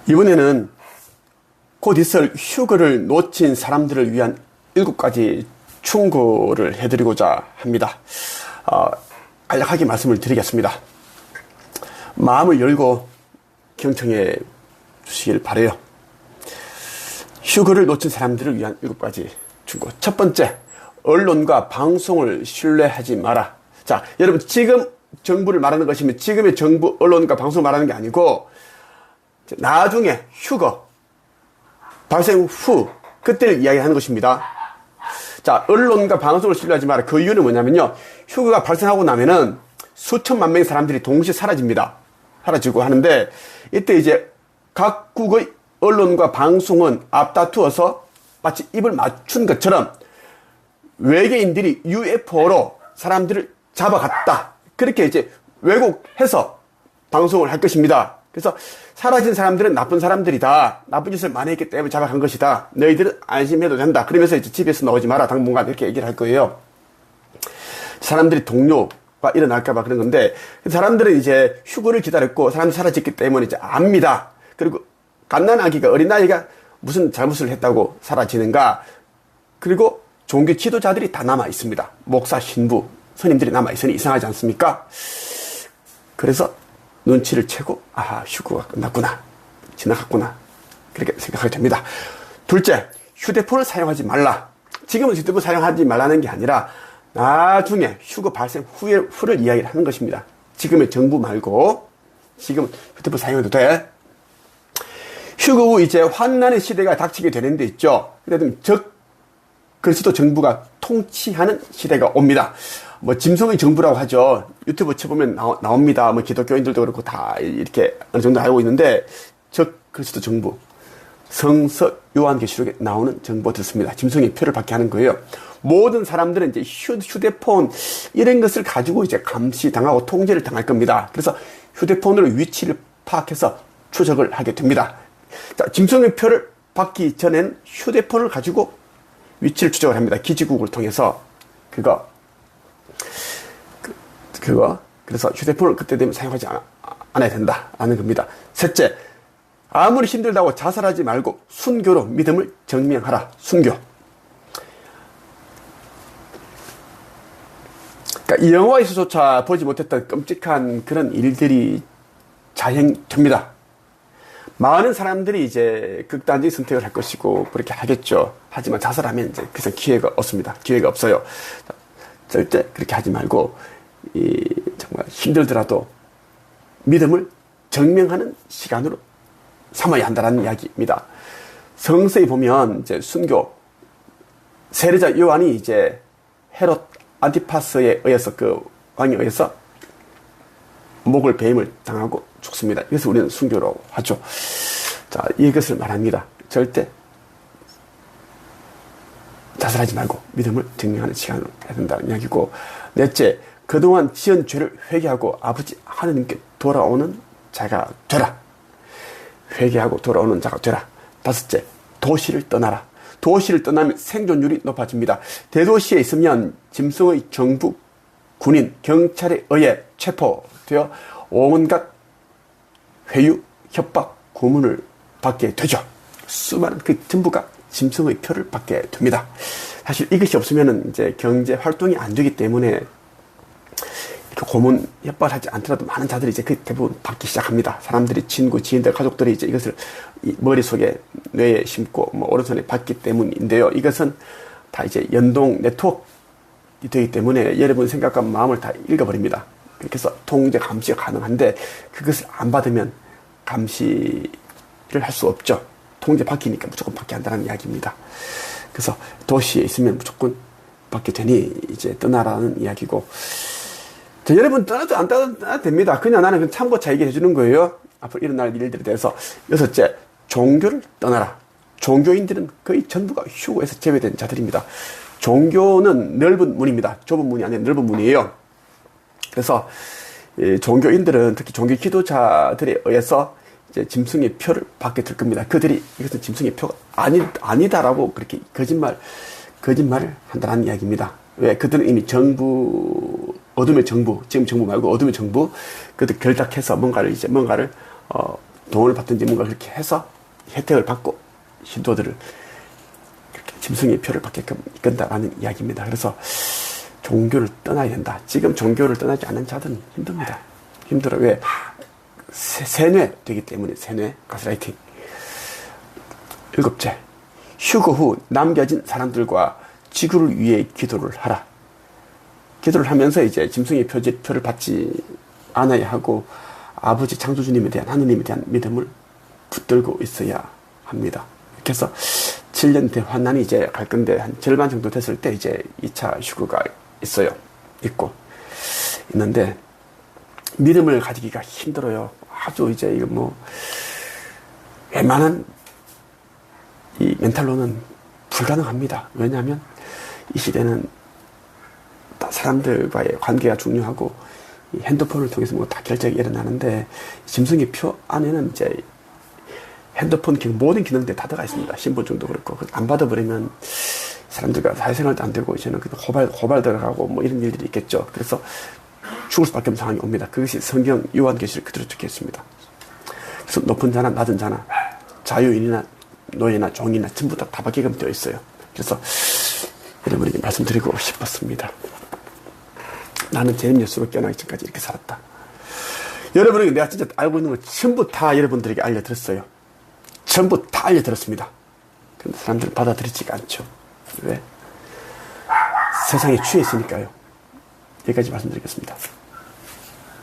이번에는 곧 있을 휴거를 놓친 사람들을 위한 7가지 충고를 해드리고자 합니다. 간략하게 말씀을 드리겠습니다. 마음을 열고 경청해 주시길 바라요. 휴거를 놓친 사람들을 위한 7가지 충고. 첫 번째, 언론과 방송을 신뢰하지 마라. 자, 여러분, 지금 정부를 말하는 것이면 지금의 정부, 언론과 방송을 말하는 게 아니고 나중에 휴거 발생 후 그때를 이야기하는 것입니다. 자, 언론과 방송을 신뢰하지 마라. 그 이유는 뭐냐면요, 휴거가 발생하고 나면은 수천만 명의 사람들이 동시에 사라지고 하는데, 이때 이제 각국의 언론과 방송은 앞다투어서 마치 입을 맞춘 것처럼 외계인들이 UFO로 사람들을 잡아갔다, 그렇게 이제 왜곡해서 방송을 할 것입니다. 그래서 사라진 사람들은 나쁜 사람들이다, 나쁜 짓을 많이 했기 때문에 잡아간 것이다, 너희들은 안심해도 된다, 그러면서 이제 집에서 나오지 마라, 당분간 이렇게 얘기를 할 거예요. 사람들이 동료가 일어날까봐 그런 건데, 사람들은 이제 휴거를 기다렸고 사람들이 사라졌기 때문에 이제 압니다. 그리고 갓난아기가, 어린아이가 무슨 잘못을 했다고 사라지는가. 그리고 종교 지도자들이 다 남아 있습니다. 목사, 신부, 스님들이 남아 있으니 이상하지 않습니까? 그래서 눈치를 채고, 휴거가 끝났구나, 지나갔구나, 그렇게 생각하게 됩니다. 둘째, 휴대폰을 사용하지 말라. 지금은 휴대폰 사용하지 말라는 게 아니라 나중에 휴거 발생 후를 이야기를 하는 것입니다. 지금의 정부 말고 지금 휴대폰 사용해도 돼. 휴거 후 이제 환난의 시대가 닥치게 되는 데 있죠. 그래도 그리스도 정부가 통치하는 시대가 옵니다. 짐승의 정부라고 하죠. 유튜브 쳐보면 나옵니다. 기독교인들도 그렇고 다 이렇게 어느 정도 알고 있는데, 그리스도 정부, 성서 요한계시록에 나오는 정보가 듣습니다. 짐승의 표를 받게 하는 거예요. 모든 사람들은 이제 휴대폰 이런 것을 가지고 이제 감시당하고 통제를 당할 겁니다. 그래서 휴대폰으로 위치를 파악해서 추적을 하게 됩니다. 자, 짐승의 표를 받기 전엔 휴대폰을 가지고 위치를 추적을 합니다. 기지국을 통해서. 그래서 휴대폰을 그때 되면 사용하지 않아야 된다라는 겁니다. 셋째, 아무리 힘들다고 자살하지 말고 순교로 믿음을 증명하라. 순교. 그러니까 이 영화에서조차 보지 못했던 끔찍한 그런 일들이 자행됩니다. 많은 사람들이 이제 극단적인 선택을 할 것이고 그렇게 하겠죠. 하지만 자살하면 이제 그래서 기회가 없습니다. 기회가 없어요. 절대 그렇게 하지 말고, 정말 힘들더라도 믿음을 증명하는 시간으로 삼아야 한다는 이야기입니다. 성서에 보면 이제 순교, 세례자 요한이 이제 헤롯 안티파스에 의해서, 그 왕에 의해서 목을 베임을 당하고 죽습니다. 이것을 우리는 순교라고 하죠. 자, 이것을 말합니다. 절대 자살하지 말고 믿음을 증명하는 시간을 해야 된다는 이야기고, 넷째, 그동안 지은 죄를 회개하고 아버지 하느님께 돌아오는 자가 되라. 회개하고 돌아오는 자가 되라. 다섯째, 도시를 떠나라. 도시를 떠나면 생존율이 높아집니다. 대도시에 있으면 짐승의 정부, 군인, 경찰에 의해 체포되어 온갖 회유, 협박, 고문을 받게 되죠. 수많은 그 전부가 짐승의 표를 받게 됩니다. 사실 이것이 없으면 이제 경제 활동이 안 되기 때문에 고문, 협박을 하지 않더라도 많은 자들이 이제 그 대부분 받기 시작합니다. 사람들이, 친구, 지인들, 가족들이 이제 이것을 머릿속에, 뇌에 심고 오른손에 받기 때문인데요. 이것은 다 이제 연동 네트워크가 되기 때문에 여러분 생각과 마음을 다 읽어버립니다. 그렇게 해서 통제, 감시가 가능한데, 그것을 안 받으면 감시를 할 수 없죠. 통제 받기니까 무조건 받게 한다는 이야기입니다. 그래서 도시에 있으면 무조건 받게 되니 이제 떠나라는 이야기고, 자, 여러분 떠나도 안 떠나도 됩니다. 그냥 나는 참고차 얘기해 주는 거예요. 앞으로 일어날 일들에 대해서. 여섯째, 종교를 떠나라. 종교인들은 거의 전부가 휴거에서 제외된 자들입니다. 종교는 넓은 문입니다. 좁은 문이 아니라 넓은 문이에요. 그래서 종교인들은, 특히 종교 지도자들에 의해서 이제 짐승의 표를 받게 될 겁니다. 그들이 이것은 짐승의 표가 아니다라고 그렇게 거짓말을 한다는 이야기입니다. 왜? 그들은 이미 어둠의 정부, 지금 정부 말고 어둠의 정부, 그들 결탁해서 뭔가를 돈을 받든지 뭔가 그렇게 해서 혜택을 받고 신도들을 그렇게 짐승의 표를 받게끔 이끈다라는 이야기입니다. 그래서 종교를 떠나야 된다. 지금 종교를 떠나지 않은 자들은 힘듭니다. 힘들어. 왜? 세뇌 되기 때문에. 세뇌, 가스라이팅. 7째, 휴거 후 남겨진 사람들과 지구를 위해 기도를 하라. 기도를 하면서 이제 짐승의 표를 받지 않아야 하고 아버지 창조주님에 대한, 하느님에 대한 믿음을 붙들고 있어야 합니다. 이렇게 해서 7년 대환난이 이제 갈 건데 한 절반 정도 됐을 때 이제 2차 휴거가 있는데 믿음을 가지기가 힘들어요. 아주 이제 이거 뭐 웬만한 이 멘탈로는 불가능합니다. 왜냐하면 이 시대는 사람들과의 관계가 중요하고 이 핸드폰을 통해서 뭐 다 결정이 일어나는데 짐승의 표 안에는 이제 핸드폰 기능, 모든 기능들이 다 들어가 있습니다. 신분증도 그렇고 안 받아버리면 사람들과 사회생활도 안 되고 이제는 고발 들어가고 뭐 이런 일들이 있겠죠. 그래서 죽을 수밖에 없는 상황이 옵니다. 그것이 성경 요한계시를 그대로 적혀 있습니다. 그래서 높은 자나 낮은 자나 자유인이나 노예나 종이나 전부 다 받게끔 되어 있어요. 그래서 여러분에게 말씀드리고 싶었습니다. 나는 죄인 예수로 깨어나기 전까지 이렇게 살았다. 여러분에게 내가 진짜 알고 있는 걸 전부 다 여러분들에게 알려드렸어요. 전부 다 알려드렸습니다. 그런데 사람들은 받아들이지가 않죠. 왜? 세상에 취해 있으니까요. 여기까지 말씀드리겠습니다.